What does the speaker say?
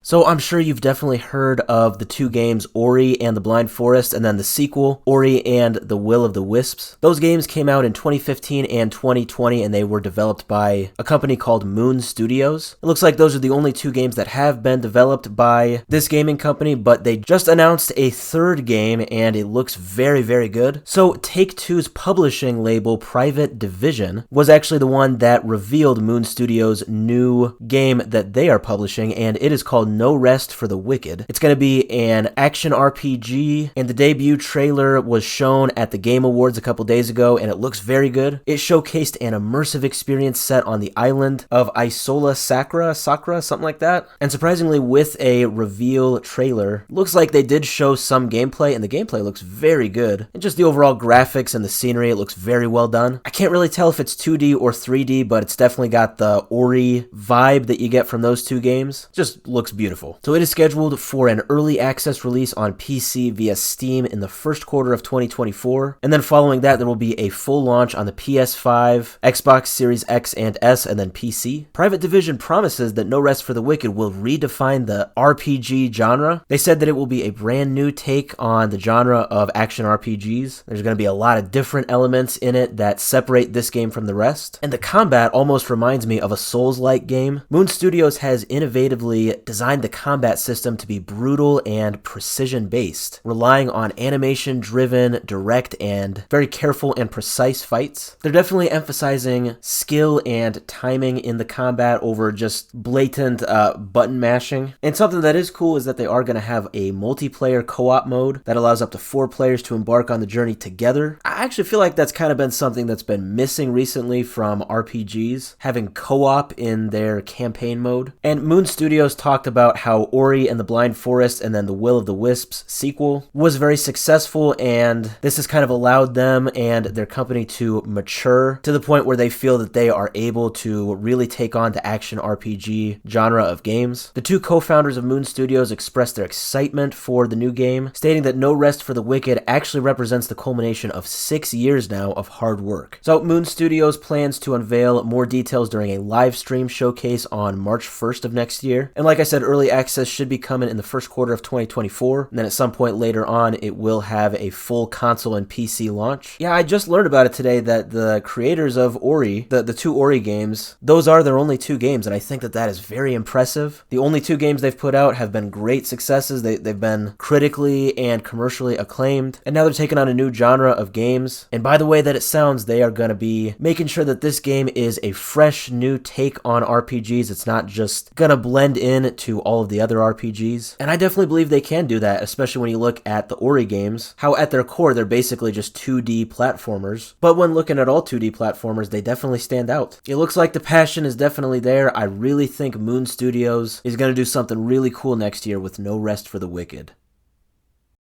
So I'm sure you've definitely heard of the two games Ori and the Blind Forest, and then the sequel, Ori and the Will of the Wisps. Those games came out in 2015 and 2020, and they were developed by a company called Moon Studios. It looks like those are the only two games that have been developed by this gaming company, but they just announced a third game, and it looks very, very good. So Take-Two's publishing label, Private Division, was actually the one that revealed Moon Studios' new game that they are publishing, and it is called No Rest for the Wicked. It's going to be an action RPG, and the debut trailer was shown at the Game Awards a couple days ago, and it looks very good. It showcased an immersive experience set on the island of Isola Sakura, something like that. And surprisingly, with a reveal trailer, looks like they did show some gameplay, and the gameplay looks very good. And just the overall graphics and the scenery, it looks very well done. I can't really tell if it's 2D or 3D, but it's definitely got the Ori vibe that you get from those two games. Just looks beautiful. So it is scheduled for an early access release on PC via Steam in the first quarter of 2024. And then following that, there will be a full launch on the PS5, Xbox Series X and S, and then PC. Private Division promises that No Rest for the Wicked will redefine the RPG genre. They said that it will be a brand new take on the genre of action RPGs. There's going to be a lot of different elements in it that separate this game from the rest. And the combat almost reminds me of a Souls-like game. Moon Studios has innovatively designed the combat system to be brutal and precision-based, relying on animation-driven, direct, and very careful and precise fights. They're definitely emphasizing skill and timing in the combat over just blatant button mashing. And something that is cool is that they are going to have a multiplayer co-op mode that allows up to 4 players to embark on the journey together. I actually feel like that's kind of been something that's been missing recently from RPGs, having co-op in their campaign mode. And Moon Studios talked about how Ori and the Blind Forest and then the Will of the Wisps sequel was very successful, and this has kind of allowed them and their company to mature to the point where they feel that they are able to really take on the action RPG genre of games. The two co-founders of Moon Studios expressed their excitement for the new game, stating that No Rest for the Wicked actually represents the culmination of 6 years now of hard work. So Moon Studios plans to unveil more details during a live stream showcase on March 1st of next year. And like I said, early access should be coming in the first quarter of 2024. And then at some point later on, it will have a full console and PC launch. Yeah, I just learned about it today that the creators of Ori, the two Ori games, those are their only 2 games. And I think that that is very impressive. The only 2 games they've put out have been great successes. They've been critically and commercially acclaimed. And now they're taking on a new genre of games. And by the way that it sounds, they are going to be making sure that this game is a fresh new take on RPGs. It's not just going to blend in to all of the other RPGs. And I definitely believe they can do that, especially when you look at the Ori games, how at their core, they're basically just 2D platformers. But when looking at all 2D platformers, they definitely stand out. It looks like the passion is definitely there. I really think Moon Studios is going to do something really cool next year with No Rest for the Wicked.